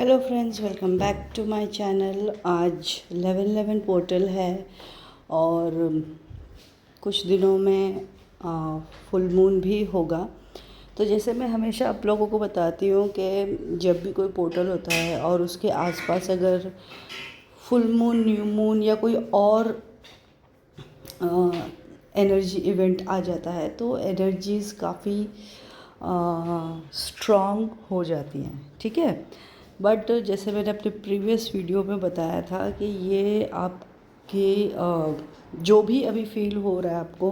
Hello friends, welcome back to my channel. आज 11/11 portal है और कुछ दिनों में फुल मून भी होगा। तो जैसे मैं हमेशा आप लोगों को बताती हूँ कि जब भी कोई पोर्टल होता है और उसके आसपास अगर फुल मून, न्यू मून या कोई और एनर्जी इवेंट आ जाता है तो एनर्जीज़ काफ़ी स्ट्रॉन्ग हो जाती हैं, ठीक है। बट जैसे मैंने अपने प्रीवियस वीडियो में बताया था कि ये आपके जो भी अभी फील हो रहा है आपको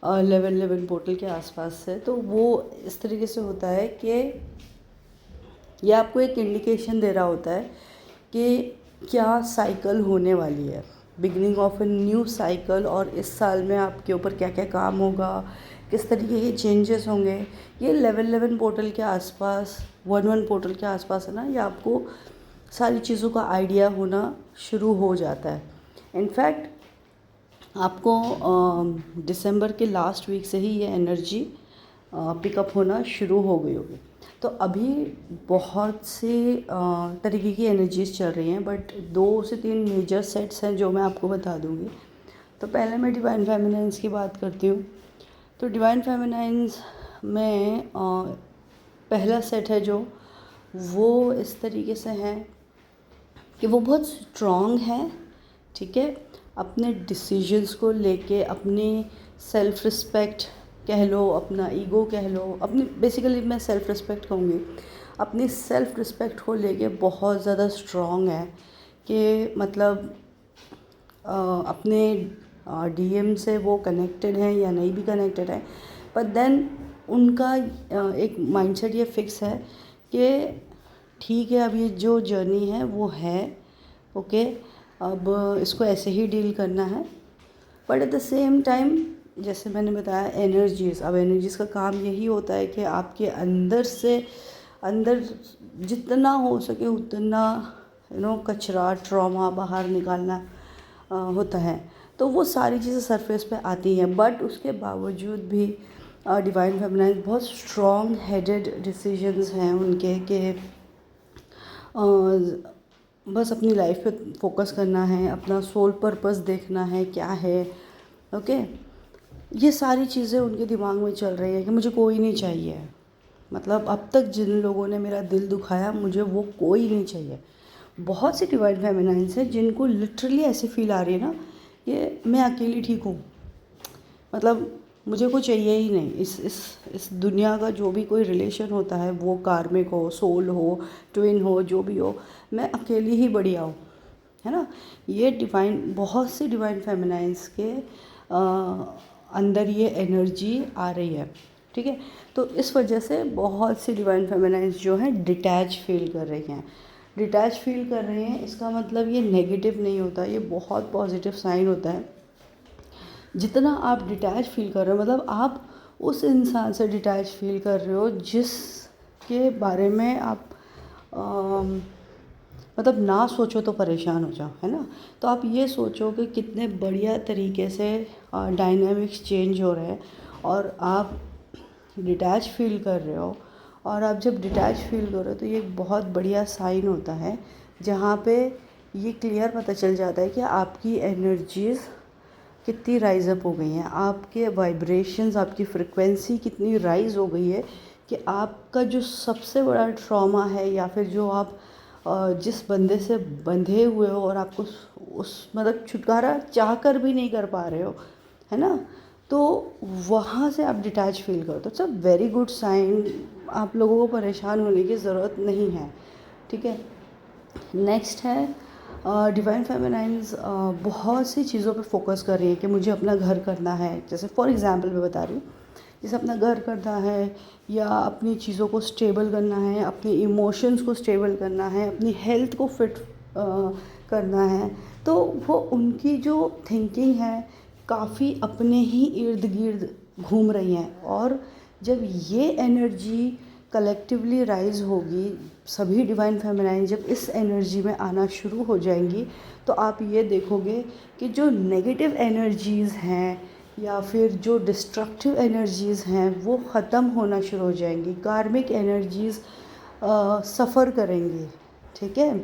11/11 पोर्टल के आसपास से, तो वो इस तरीके से होता है कि ये आपको एक इंडिकेशन दे रहा होता है कि क्या साइकिल होने वाली है, beginning of a new cycle. और इस साल में आपके ऊपर क्या क्या काम होगा, किस तरीके के चेंजेस होंगे, ये 11/11 पोर्टल के आसपास, 11 पोर्टल के आसपास है ना, ये आपको सारी चीज़ों का आइडिया होना शुरू हो जाता है। इनफैक्ट आपको दिसंबर के लास्ट वीक से ही ये एनर्जी पिकअप होना शुरू हो गई होगी। तो अभी बहुत से तरीके की एनर्जीज चल रही हैं, बट 2 से 3 मेजर सेट्स हैं जो मैं आपको बता दूंगी। तो पहले मैं डिवाइन फेमिनाइंस की बात करती हूँ। तो डिवाइन फेमिनाइंस में पहला सेट है जो वो इस तरीके से है कि वो बहुत स्ट्रॉन्ग है, ठीक है। अपने डिसीजंस को लेके, अपनी सेल्फ रिस्पेक्ट कह लो, अपना ईगो कह लो, अपनी बेसिकली मैं सेल्फ रिस्पेक्ट कहूँगी, अपनी सेल्फ रिस्पेक्ट को लेके बहुत ज़्यादा स्ट्रॉन्ग है कि मतलब अपने डीएम से वो कनेक्टेड हैं या नहीं भी कनेक्टेड है, पर देन उनका एक माइंडसेट ये फिक्स है कि ठीक है, अब ये जो जर्नी है वो है, ओके, अब इसको ऐसे ही डील करना है। But at the same time जैसे मैंने बताया एनर्जीज़, अब एनर्जीज़ का काम यही होता है कि आपके अंदर से अंदर जितना हो सके उतना कचरा, ट्रॉमा बाहर निकालना होता है। तो वो सारी चीज़ें सरफेस पे आती हैं, बट उसके बावजूद भी डिवाइन फेमिनाइन बहुत स्ट्रॉन्ग हेडेड डिसीजंस हैं उनके कि बस अपनी लाइफ पे फोकस करना है, अपना सोल पर्पस देखना है क्या है, ओके। ये सारी चीज़ें उनके दिमाग में चल रही है कि मुझे कोई नहीं चाहिए, मतलब अब तक जिन लोगों ने मेरा दिल दुखाया मुझे वो कोई नहीं चाहिए। बहुत सी डिवाइन फेमिनाइंस हैं जिनको लिटरली ऐसे फील आ रही है ना कि मैं अकेली ठीक हूँ, मतलब मुझे कोई चाहिए ही नहीं। इस दुनिया का जो भी कोई रिलेशन होता है, वो कार्मिक हो, सोल हो, ट्विन हो, जो भी हो, मैं अकेली ही बढ़िया हूँ, है ना। ये डिवाइन, बहुत सी डिवाइन फेमिनाइंस के अंदर ये एनर्जी आ रही है, ठीक है। तो इस वजह से बहुत सी डिवाइन फेमिनाइंस जो हैं डिटैच फील कर रही हैं। डिटैच फील कर रहे हैं इसका मतलब ये नेगेटिव नहीं होता, ये बहुत पॉजिटिव साइन होता है। जितना आप डिटैच फील कर रहे हो, मतलब आप उस इंसान से डिटैच फील कर रहे हो जिसके बारे में आप मतलब ना सोचो तो परेशान हो जाओ, है ना। तो आप ये सोचो कि कितने बढ़िया तरीके से डायनामिक्स चेंज हो रहे हैं और आप डिटैच फील कर रहे हो। और आप जब डिटैच फील कर रहे हो तो ये एक बहुत बढ़िया साइन होता है, जहाँ पे ये क्लियर पता चल जाता है कि आपकी एनर्जीज़ कितनी राइज़ अप हो गई हैं, आपके वाइब्रेशंस, आपकी फ्रिक्वेंसी कितनी राइज़ हो गई है कि आपका जो सबसे बड़ा ट्रॉमा है या फिर जो आप जिस बंदे से बंधे हुए हो और आपको उस मतलब छुटकारा चाह कर भी नहीं कर पा रहे हो, है ना, तो वहाँ से आप डिटैच फील करो तो it's a very good sign. आप लोगों को परेशान होने की ज़रूरत नहीं है, ठीक है। नेक्स्ट है डिवाइन फेमिनाइंस बहुत सी चीज़ों पे फोकस कर रही है कि मुझे अपना घर करना है। जैसे फॉर एग्जांपल मैं बता रही हूँ, जैसे अपना घर करना है या अपनी चीज़ों को स्टेबल करना है, अपने इमोशंस को स्टेबल करना है, अपनी हेल्थ को फिट करना है। तो वो उनकी जो थिंकिंग है काफ़ी अपने ही इर्द गिर्द घूम रही हैं। और जब ये एनर्जी कलेक्टिवली राइज होगी, सभी डिवाइन फेमिनाइन जब इस एनर्जी में आना शुरू हो जाएंगी, तो आप ये देखोगे कि जो नेगेटिव एनर्जीज़ हैं या फिर जो डिस्ट्रक्टिव एनर्जीज़ हैं वो ख़त्म होना शुरू हो जाएंगी। कार्मिक एनर्जीज़ सफ़र करेंगी, ठीक है।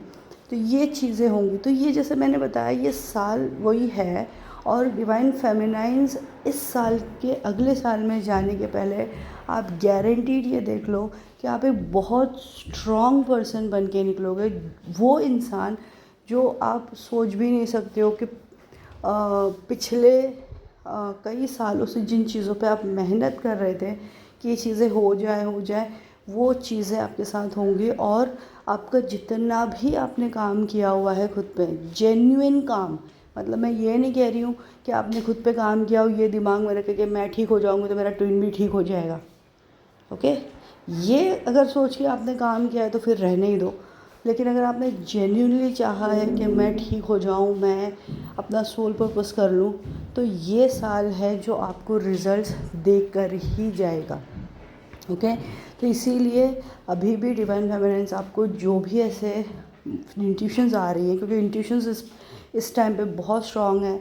तो ये चीज़ें होंगी। तो ये जैसे मैंने बताया ये साल वही है, और डिवाइन फेमिनाइंस इस साल के अगले साल में जाने के पहले आप गारंटीड ये देख लो कि आप एक बहुत स्ट्रॉन्ग पर्सन बन के निकलोगे। वो इंसान जो आप सोच भी नहीं सकते हो कि पिछले कई सालों से जिन चीज़ों पे आप मेहनत कर रहे थे कि ये चीज़ें हो जाए, वो चीज़ें आपके साथ होंगी। और आपका जितना भी आपने काम किया हुआ है खुद पे, जेन्युइन काम, मतलब मैं ये नहीं कह रही हूँ कि आपने खुद पे काम किया हो ये दिमाग में रखे कि मैं ठीक हो जाऊँगी तो मेरा ट्विन भी ठीक हो जाएगा। ओके, ये अगर सोच के आपने काम किया है तो फिर रहने ही दो। लेकिन अगर आपने जेन्युइनली चाहा है कि मैं ठीक हो जाऊँ, मैं अपना सोल पर्पस कर लूँ, तो ये साल है जो आपको रिजल्ट्स देकर ही जाएगा। ओके, तो इसीलिए अभी भी डिवाइन फेमिनिन्स आपको जो भी ऐसे इंट्यूशंस आ रही हैं, क्योंकि इंट्यूशंस इस टाइम पे बहुत स्ट्रॉन्ग है,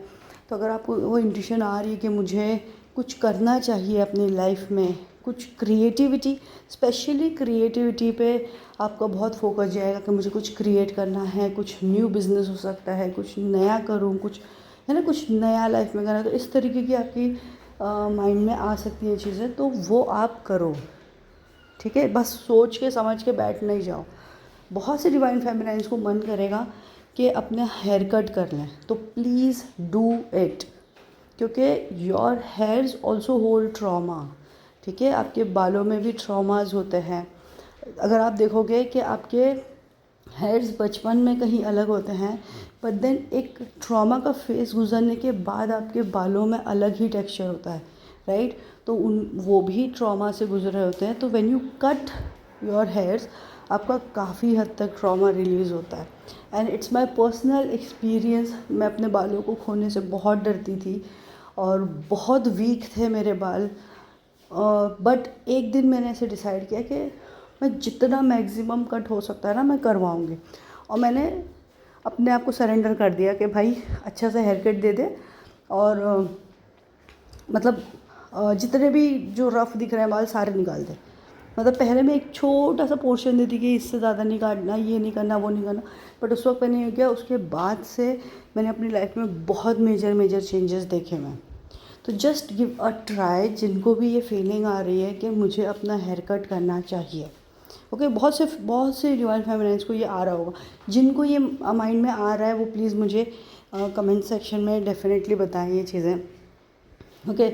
तो अगर आपको वो इंट्यूशन आ रही है कि मुझे कुछ करना चाहिए अपनी लाइफ में, कुछ क्रिएटिविटी, स्पेशली क्रिएटिविटी पे आपका बहुत फोकस जाएगा कि मुझे कुछ क्रिएट करना है, कुछ न्यू बिजनेस हो सकता है, कुछ नया करूँ, कुछ है ना, कुछ नया लाइफ में करना है, तो इस तरीके की आपकी माइंड में आ सकती हैं चीज़ें, तो वो आप करो। ठीक है, बस सोच के समझ के बैठ नहीं जाओ। बहुत से डिवाइन फेमिनाइंस को मन करेगा कि अपने हेयर कट कर लें, तो प्लीज़ डू इट, क्योंकि your hairs also hold trauma. ठीक है, आपके बालों में भी ट्रॉमाज होते हैं। अगर आप देखोगे कि आपके हेयर्स बचपन में कहीं अलग होते हैं, बट देन एक ट्रॉमा का फेस गुजरने के बाद आपके बालों में अलग ही टेक्सचर होता है, राइट। तो वो भी ट्रॉमा से गुजर रहे होते हैं। तो when you cut your hairs आपका काफ़ी हद तक ट्रॉमा रिलीज़ होता है। And it's my personal experience. मैं अपने बालों को खोने से बहुत डरती थी और बहुत वीक थे मेरे बाल, बट एक दिन मैंने ऐसे डिसाइड किया कि मैं जितना मैक्सिमम कट हो सकता है ना मैं करवाऊँगी। और मैंने अपने आप को सरेंडर कर दिया कि भाई अच्छा सा हेयर कट दे दे, और मतलब जितने भी जो रफ़ दिख रहे हैं बाल सारे निकाल दे। मतलब पहले मैं एक छोटा सा पोर्शन देती कि इससे ज़्यादा नहीं काटना, ये नहीं करना, वो नहीं करना, बट उस वक्त मैंने ये किया। उसके बाद से मैंने अपनी लाइफ में बहुत मेजर चेंजेस देखे मैं। तो जस्ट गिव अ ट्राई, जिनको भी ये फीलिंग आ रही है कि मुझे अपना हेयर कट करना चाहिए। ओके, बहुत से डिवाइन फेमिनाइंस को ये आ रहा होगा। जिनको ये माइंड में आ रहा है वो प्लीज़ मुझे कमेंट सेक्शन में डेफिनेटली बताएं ये चीज़ें। ओके,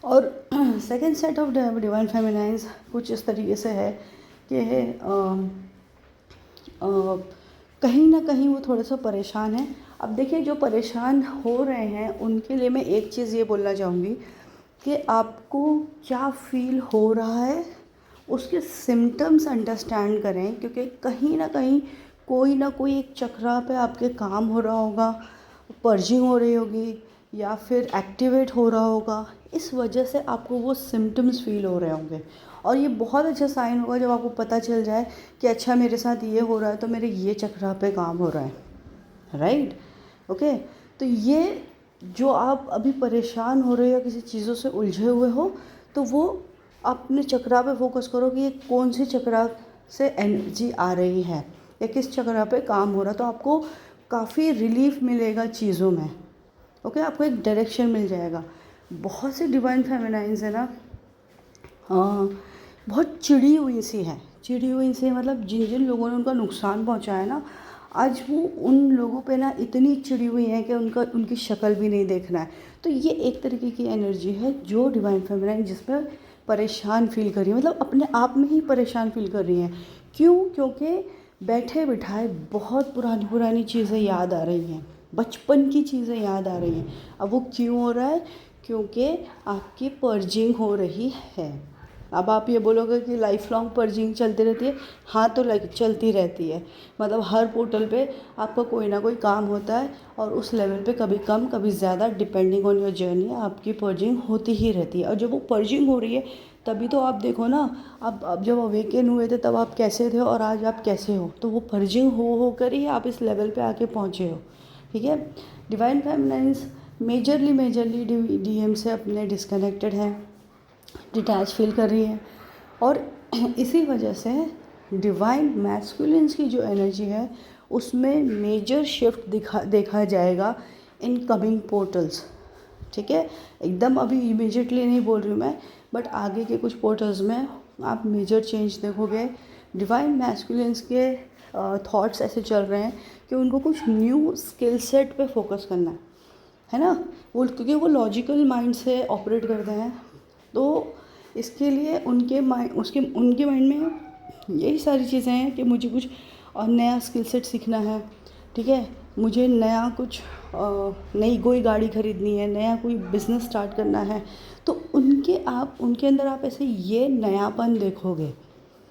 और सेकेंड सेट ऑफ डिवाइन फेमिनाइंस कुछ इस तरीके से है कि कहीं ना कहीं वो थोड़ा सा परेशान है। अब देखिए, जो परेशान हो रहे हैं उनके लिए मैं एक चीज़ ये बोलना चाहूँगी कि आपको क्या फील हो रहा है उसके सिम्टम्स अंडरस्टैंड करें, क्योंकि कहीं ना कोई एक चक्रा पे आपके काम हो रहा होगा, पर्जिंग हो रही होगी या फिर एक्टिवेट हो रहा होगा। इस वजह से आपको वो सिम्टम्स फील हो रहे होंगे, और ये बहुत अच्छा साइन होगा जब आपको पता चल जाए कि अच्छा मेरे साथ ये हो रहा है तो मेरे ये चक्रा पे काम हो रहा है, राइट। ओके, तो ये जो आप अभी परेशान हो रहे हो या किसी चीज़ों से उलझे हुए हो, तो वो अपने चक्रा पे फोकस करो कि ये कौन सी चक्रा से एनर्जी आ रही है या किस चक्रा पे काम हो रहा है, तो आपको काफ़ी रिलीफ मिलेगा चीज़ों में। ओके, आपको एक डायरेक्शन मिल जाएगा। बहुत से डिवाइन फेमिनाइंस है ना, बहुत चिड़ी हुई सी मतलब जिन जिन लोगों ने उनका नुकसान पहुंचाया ना, आज वो उन लोगों पे ना इतनी चिड़ी हुई है कि उनकी शक्ल भी नहीं देखना है। तो ये एक तरीके की एनर्जी है जो डिवाइन फेमिनाइन जिसमें परेशान फील कर रही है, मतलब अपने आप में ही परेशान फील कर रही हैं। क्यों? क्योंकि बैठे बिठाए बहुत पुरानी चीज़ें याद आ रही हैं, बचपन की चीज़ें याद आ रही हैं। अब वो क्यों हो रहा है? क्योंकि आपकी पर्जिंग हो रही है। अब आप ये बोलोगे कि लाइफ लॉन्ग पर्जिंग चलती रहती है। हाँ, तो चलती रहती है, मतलब हर पोर्टल पे आपका कोई ना कोई काम होता है, और उस लेवल पे कभी कम कभी ज़्यादा डिपेंडिंग ऑन योर जर्नी आपकी पर्जिंग होती ही रहती है। और जब वो पर्जिंग हो रही है तभी तो आप देखो ना, अब जब अवेकन हुए थे तब आप कैसे थे और आज आप कैसे हो, तो वो पर्जिंग हो कर ही आप इस लेवल पे आके पहुँचे हो। ठीक है, डिवाइन फेमिनाइंस मेजरली डीएम से अपने डिस्कनेक्टेड हैं, डिटैच फील कर रही है, और इसी वजह से डिवाइन मैस्कुलिन्स की जो एनर्जी है उसमें मेजर शिफ्ट देखा जाएगा इन कमिंग पोर्टल्स, ठीक है। एकदम अभी इमीडिएटली नहीं बोल रही हूँ मैं, बट आगे के कुछ पोर्टल्स में आप मेजर चेंज देखोगे। डिवाइन मैस्कुलिन्स के थॉट्स ऐसे चल रहे हैं कि उनको कुछ न्यू स्किल सेट पे फोकस करना है ना, वो क्योंकि वो लॉजिकल माइंड से ऑपरेट करते हैं, तो इसके लिए उनके माइंड में यही सारी चीज़ें हैं कि मुझे कुछ नया स्किल सेट सीखना है, ठीक है। मुझे नया कुछ नई कोई गाड़ी ख़रीदनी है, नया कोई बिज़नेस स्टार्ट करना है, तो उनके अंदर आप ऐसे ये नयापन देखोगे,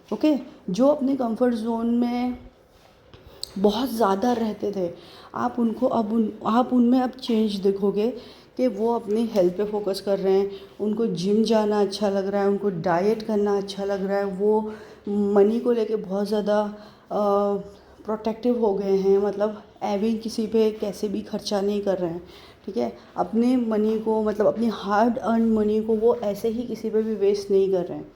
ओके। जो अपने कंफर्ट जोन में बहुत ज़्यादा रहते थे, आप उनमें अब चेंज देखोगे कि वो अपनी हेल्थ पे फोकस कर रहे हैं, उनको जिम जाना अच्छा लग रहा है, उनको डाइट करना अच्छा लग रहा है, वो मनी को लेके बहुत ज़्यादा प्रोटेक्टिव हो गए हैं, मतलब ऐवी किसी पे कैसे भी खर्चा नहीं कर रहे हैं, ठीक है। अपने मनी को, मतलब अपनी हार्ड अर्न मनी को वो ऐसे ही किसी पे भी वेस्ट नहीं कर रहे हैं।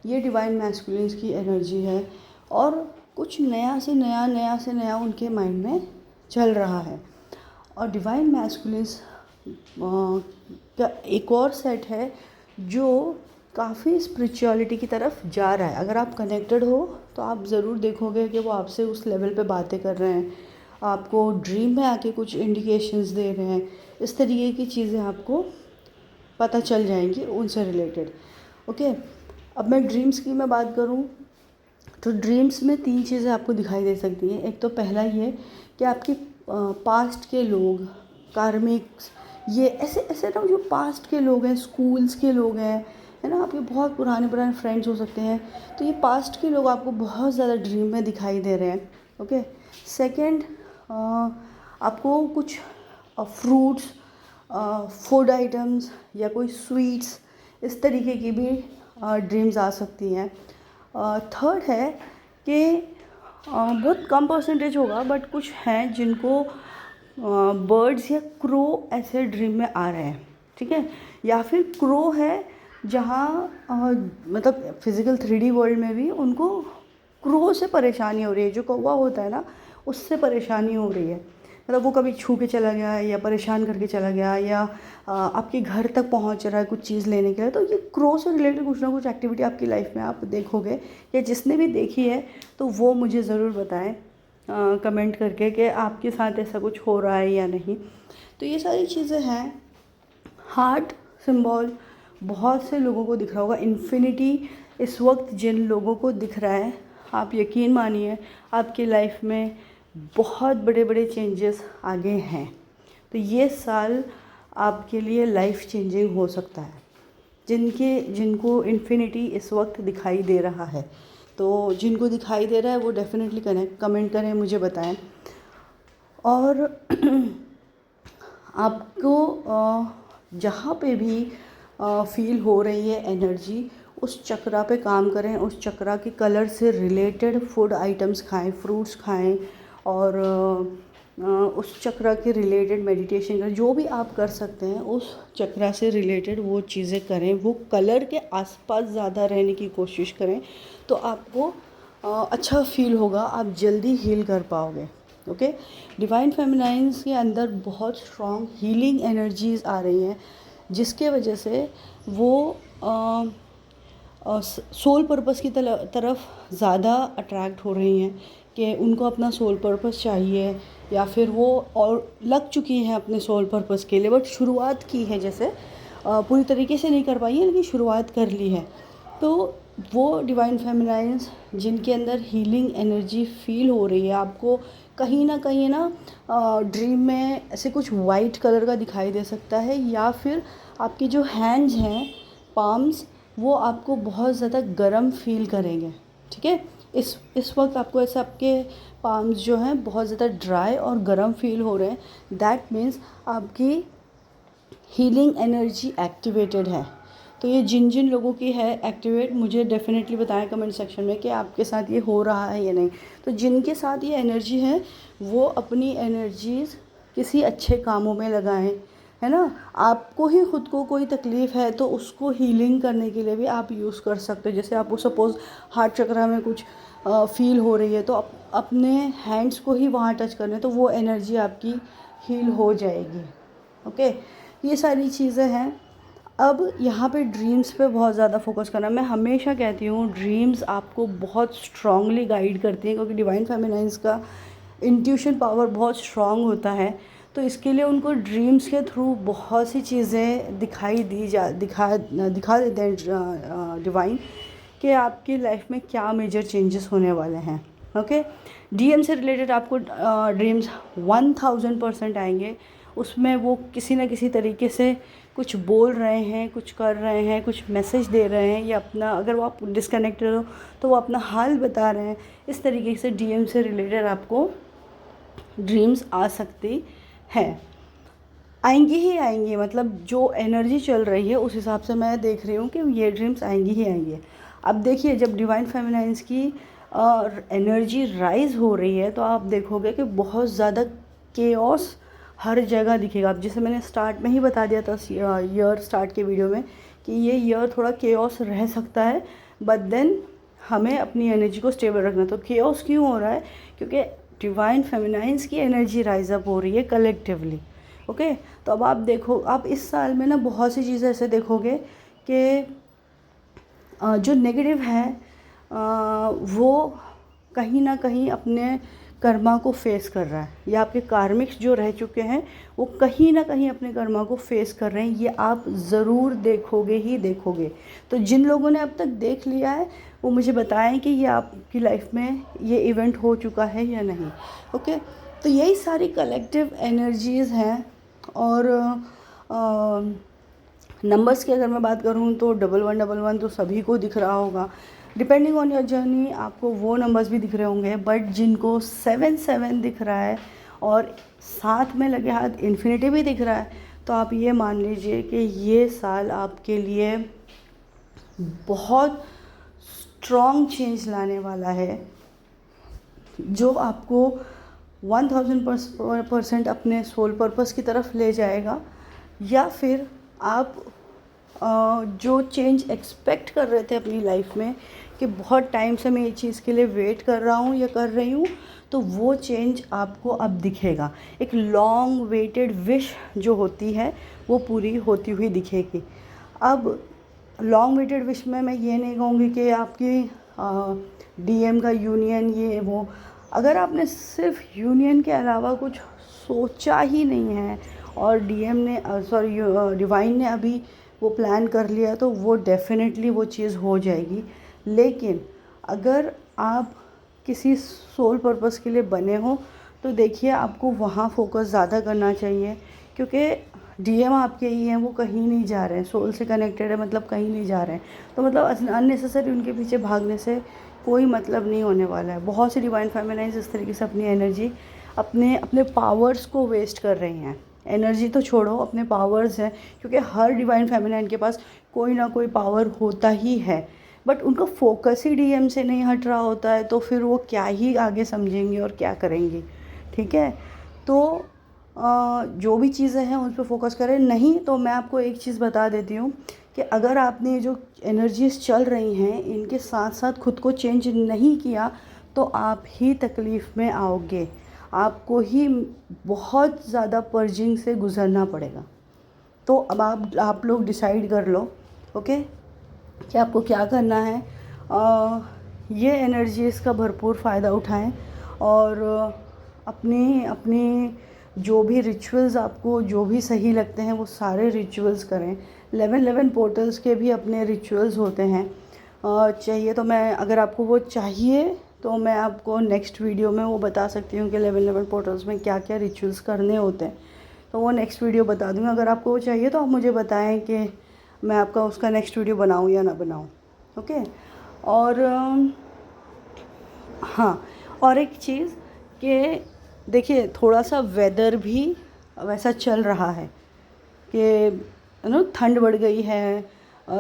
ये डिवाइन मैस्कुलिन्स की एनर्जी है और कुछ नया से नया उनके माइंड में चल रहा है। और डिवाइन मैस्कुलिन्स का एक और सेट है जो काफ़ी स्पिरिचुअलिटी की तरफ जा रहा है। अगर आप कनेक्टेड हो तो आप ज़रूर देखोगे कि वो आपसे उस लेवल पे बातें कर रहे हैं, आपको ड्रीम में आके कुछ इंडिकेशंस दे रहे हैं, इस तरीके की चीज़ें आपको पता चल जाएंगी उनसे रिलेटेड, ओके। अब मैं ड्रीम्स की मैं बात करूं तो ड्रीम्स में 3 चीज़ें आपको दिखाई दे सकती हैं। एक तो पहला ये कि आपके पास्ट के लोग, कार्मिक्स, ये ऐसे ना जो पास्ट के लोग हैं, स्कूल्स के लोग हैं, है ना, आपके बहुत पुराने फ्रेंड्स हो सकते हैं, तो ये पास्ट के लोग आपको बहुत ज़्यादा ड्रीम में दिखाई दे रहे हैं, ओके। सेकंड, आपको कुछ फ्रूट्स, फूड आइटम्स या कोई स्वीट्स, इस तरीके की भी ड्रीम्स आ सकती हैं। थर्ड है कि बहुत कम परसेंटेज होगा, बट कुछ हैं जिनको बर्ड्स या क्रो ऐसे ड्रीम में आ रहे हैं, ठीक है। या फिर क्रो है जहाँ मतलब फिज़िकल 3D वर्ल्ड में भी उनको क्रो से परेशानी हो रही है, जो कौवा होता है ना, उससे परेशानी हो रही है, मतलब वो कभी छू के चला गया या परेशान करके चला गया या आपके घर तक पहुंच रहा है कुछ चीज़ लेने के लिए। तो ये क्रो से रिलेटेड कुछ ना कुछ एक्टिविटी आपकी लाइफ में आप देखोगे, या जिसने भी देखी है तो वो मुझे ज़रूर बताएं कमेंट करके कि आपके साथ ऐसा कुछ हो रहा है या नहीं। तो ये सारी चीज़ें हैं। हार्ट सिंबल बहुत से लोगों को दिख रहा होगा। इन्फिनिटी इस वक्त जिन लोगों को दिख रहा है, आप यकीन मानिए आपकी लाइफ में बहुत बड़े बड़े चेंजेस आगे हैं। तो ये साल आपके लिए लाइफ चेंजिंग हो सकता है। जिनको इन्फिनिटी इस वक्त दिखाई दे रहा है, तो जिनको दिखाई दे रहा है वो डेफिनेटली कमेंट करें, मुझे बताएं। और आपको जहाँ पे भी फील हो रही है एनर्जी, उस चक्रा पे काम करें, उस चक्रा के कलर से रिलेटेड फूड आइटम्स खाएं, फ्रूट्स खाएं, और उस चक्रा के रिलेटेड मेडिटेशन करें। जो भी आप कर सकते हैं उस चक्रा से रिलेटेड वो चीज़ें करें, वो कलर के आसपास ज़्यादा रहने की कोशिश करें, तो आपको अच्छा फील होगा, आप जल्दी हील कर पाओगे, ओके। डिवाइन फेमिनाइन्स के अंदर बहुत स्ट्रॉन्ग हीलिंग एनर्जीज़ आ रही हैं, जिसके वजह से वो सोल पर्पस की तरफ ज़्यादा अट्रैक्ट हो रही हैं कि उनको अपना सोल पर्पस चाहिए, या फिर वो और लग चुकी हैं अपने सोल पर्पस के लिए, बट शुरुआत की है, जैसे पूरी तरीके से नहीं कर पाई है लेकिन शुरुआत कर ली है। तो वो डिवाइन फेमिनाइन्स जिनके अंदर हीलिंग एनर्जी फील हो रही है, आपको कहीं ना ड्रीम में ऐसे कुछ वाइट कलर का दिखाई दे सकता है, या फिर आपकी जो हैंड्स हैं, पाम्स, वो आपको बहुत ज़्यादा गर्म फील करेंगे, ठीक है। इस वक्त आपको ऐसे आपके पाम्स जो हैं बहुत ज़्यादा ड्राई और गर्म फील हो रहे हैं। दैट मीन्स आपकी हीलिंग एनर्जी एक्टिवेटेड है। तो ये जिन लोगों की है एक्टिवेट, मुझे डेफिनेटली बताएं कमेंट सेक्शन में कि आपके साथ ये हो रहा है या नहीं। तो जिनके साथ ये एनर्जी है वो अपनी एनर्जीज़ किसी अच्छे कामों में लगाएं, है ना। आपको ही खुद को कोई तकलीफ़ है तो उसको हीलिंग करने के लिए भी आप यूज़ कर सकते हो। जैसे आपको सपोज़ हार्ट चक्रा में कुछ फील हो रही है तो अपने हैंड्स को ही वहाँ टच करना है, तो वो एनर्जी आपकी हील हो जाएगी। ओके, ये सारी चीज़ें हैं। अब यहाँ पे ड्रीम्स पे बहुत ज़्यादा फोकस करना। मैं हमेशा कहती हूँ ड्रीम्स आपको बहुत स्ट्रांगली गाइड करती हैं, क्योंकि डिवाइन फेमिनाइन्स का इंट्यूशन पावर बहुत स्ट्रांग होता है। तो इसके लिए उनको ड्रीम्स के थ्रू बहुत सी चीज़ें दिखा देते हैं डिवाइन, कि आपकी लाइफ में क्या मेजर चेंजेस होने वाले हैं। ओके, डीएम से रिलेटेड आपको ड्रीम्स 1000% आएंगे। उसमें वो किसी न किसी तरीके से कुछ बोल रहे हैं, कुछ कर रहे हैं, कुछ मैसेज दे रहे हैं, या अपना, अगर वो आप डिस्कनेक्टेड हो तो वो अपना हाल बता रहे हैं। इस तरीके से डीएम से रिलेटेड आपको ड्रीम्स आ सकती है, आएंगी ही आएंगी। मतलब जो एनर्जी चल रही है उस हिसाब से मैं देख रही हूँ कि ये ड्रीम्स आएंगी ही आएंगी। अब देखिए, जब डिवाइन फेमिनाइन्स की एनर्जी राइज हो रही है तो आप देखोगे कि बहुत ज़्यादा केओस हर जगह दिखेगा। अब जैसे मैंने स्टार्ट में ही बता दिया था ईयर स्टार्ट के वीडियो में कि ये ईयर थोड़ा केओस रह सकता है, बट देन हमें अपनी एनर्जी को स्टेबल रखना। तो केओस क्यों हो रहा है? क्योंकि डिवाइन फेमिनाइन्स की एनर्जी राइज अप हो रही है कलेक्टिवली। ओके, तो अब आप देखो, आप इस साल में ना बहुत सी चीज़ें ऐसे देखोगे कि जो नेगेटिव है वो कहीं ना कहीं अपने कर्मा को फेस कर रहा है, या आपके कार्मिक्स जो रह चुके हैं वो कहीं ना कहीं अपने कर्मा को फेस कर रहे हैं। ये आप ज़रूर देखोगे ही देखोगे। तो जिन लोगों ने अब तक देख लिया है वो मुझे बताएं कि ये आपकी लाइफ में ये इवेंट हो चुका है या नहीं। ओके, तो यही सारी कलेक्टिव एनर्जीज़ हैं। और नंबर्स की अगर मैं बात करूँ तो 1111 तो सभी को दिख रहा होगा। डिपेंडिंग ऑन योर जर्नी आपको वो नंबर्स भी दिख रहे होंगे, बट जिनको 7 दिख रहा है और साथ में लगे हाथ इन्फिनिटी भी दिख रहा है, तो आप ये मान लीजिए कि ये साल आपके लिए बहुत स्ट्रॉन्ग चेंज लाने वाला है, जो आपको 1000% अपने सोल पर्पस की तरफ ले जाएगा। या फिर आप जो चेंज एक्सपेक्ट कर रहे थे अपनी लाइफ में कि बहुत टाइम से मैं ये चीज़ के लिए वेट कर रहा हूँ या कर रही हूँ, तो वो चेंज आपको अब दिखेगा। एक लॉन्ग वेटेड विश जो होती है वो पूरी होती हुई दिखेगी। अब लॉन्ग वेटेड विश में मैं ये नहीं कहूँगी कि आपकी डीएम का यूनियन ये वो। अगर आपने सिर्फ यूनियन के अलावा कुछ सोचा ही नहीं है और डीएम ने डिवाइन ने अभी वो प्लान कर लिया, तो वो डेफिनेटली वो चीज़ हो जाएगी। लेकिन अगर आप किसी सोल पर्पस के लिए बने हो तो देखिए आपको वहाँ फोकस ज़्यादा करना चाहिए, क्योंकि डीएम आपके ही हैं, वो कहीं नहीं जा रहे हैं। सोल से कनेक्टेड है मतलब कहीं नहीं जा रहे हैं, तो मतलब अननेसेसरी उनके पीछे भागने से कोई मतलब नहीं होने वाला है। बहुत सी डिवाइन फेमिनाइन्स इस तरीके से अपनी एनर्जी अपने अपने पावर्स को वेस्ट कर रही हैं। एनर्जी तो छोड़ो, अपने पावर्स हैं, क्योंकि हर डिवाइन फेमिनाइन के पास कोई ना कोई पावर होता ही है, बट उनका फोकस ही डीएम से नहीं हट रहा होता है, तो फिर वो क्या ही आगे समझेंगे और क्या करेंगे। ठीक है, तो जो भी चीज़ें हैं उन पर फोकस करें। नहीं तो मैं आपको एक चीज़ बता देती हूँ कि अगर आपने जो एनर्जीज चल रही हैं इनके साथ साथ खुद को चेंज नहीं किया तो आप ही तकलीफ़ में आओगे, आपको ही बहुत ज़्यादा पर्जिंग से गुज़रना पड़ेगा। तो अब आप लोग डिसाइड कर लो, ओके, कि आपको क्या करना है। ये एनर्जीज़ का भरपूर फ़ायदा उठाएं और अपनी जो भी रिचुअल्स आपको जो भी सही लगते हैं वो सारे रिचुअल्स करें। 11 पोर्टल्स के भी अपने रिचुअल्स होते हैं। चाहिए तो मैं, अगर आपको वो चाहिए तो मैं आपको नेक्स्ट वीडियो में वो बता सकती हूँ कि 11 पोर्टल्स में क्या क्या रिचुअल्स करने होते हैं, तो वो नेक्स्ट वीडियो बता दूँगी। अगर आपको वो चाहिए तो आप मुझे बताएं कि मैं आपका उसका नेक्स्ट वीडियो बनाऊँ या ना बनाऊँ। ओके, और हाँ, और एक चीज़ कि देखिए थोड़ा सा वेदर भी वैसा चल रहा है कि ठंड बढ़ गई है,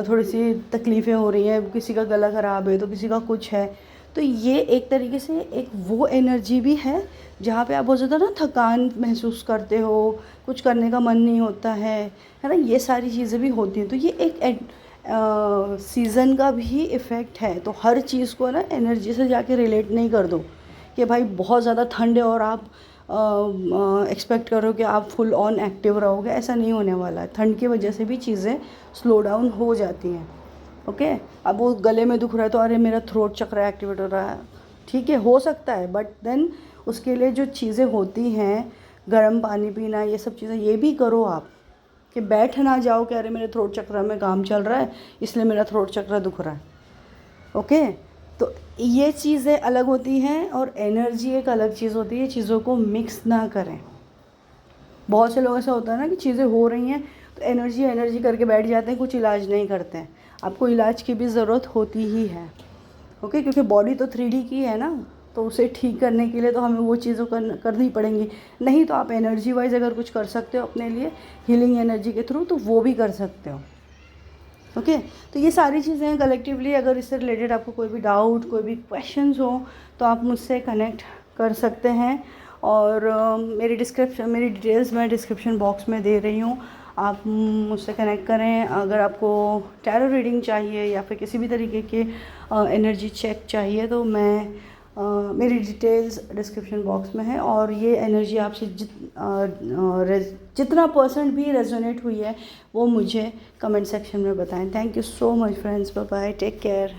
थोड़ी सी तकलीफ़ें हो रही हैं, किसी का गला ख़राब है तो किसी का कुछ है। तो ये एक तरीके से एक वो एनर्जी भी है जहाँ पे आप बहुत ज़्यादा ना थकान महसूस करते हो, कुछ करने का मन नहीं होता है ना, ये सारी चीज़ें भी होती हैं। तो ये एक सीज़न का भी इफ़ेक्ट है। तो हर चीज़ को ना एनर्जी से जाके रिलेट नहीं कर दो कि भाई बहुत ज़्यादा ठंड है और आप एक्सपेक्ट करो कि आप फुल ऑन एक्टिव रहोगे, ऐसा नहीं होने वाला है। ठंड की वजह से भी चीज़ें स्लो डाउन हो जाती हैं। ओके, अब वो गले में दुख रहा है तो अरे मेरा थ्रोट चक्र एक्टिवेट हो रहा है, ठीक है, हो सकता है, बट देन उसके लिए जो चीज़ें होती हैं, गर्म पानी पीना, ये सब चीज़ें ये भी करो आप, कि बैठ ना जाओ कि अरे मेरे थ्रोट चक्र में काम चल रहा है इसलिए मेरा थ्रोट चक्र दुख रहा है। ओके, तो ये चीज़ें अलग होती हैं और एनर्जी एक अलग चीज़ होती है। चीज़ों को मिक्स ना करें। बहुत से लोग ऐसा होता है ना कि चीज़ें हो रही हैं तो एनर्जी एनर्जी करके बैठ जाते हैं, कुछ इलाज नहीं करते हैं। आपको इलाज की भी ज़रूरत होती ही है। ओके, क्योंकि बॉडी तो 3D की है ना, तो उसे ठीक करने के लिए तो हमें वो चीज़ों करनी पड़ेंगी। नहीं तो आप एनर्जी वाइज अगर कुछ कर सकते हो अपने लिए हीलिंग एनर्जी के थ्रू, तो वो भी कर सकते हो। ओके, तो ये सारी चीज़ें हैं कलेक्टिवली। अगर इससे रिलेटेड आपको कोई भी डाउट, कोई भी क्वेश्चंस हो तो आप मुझसे कनेक्ट कर सकते हैं। और मेरी डिटेल्स मैं डिस्क्रिप्शन बॉक्स में दे रही हूँ, आप मुझसे कनेक्ट करें। अगर आपको टैरो रीडिंग चाहिए या फिर किसी भी तरीके के एनर्जी चेक चाहिए तो मेरी डिटेल्स डिस्क्रिप्शन बॉक्स में है। और ये एनर्जी आपसे जितना % भी रेजोनेट हुई है वो मुझे कमेंट सेक्शन में बताएं। Thank you so much friends, bye bye, take care.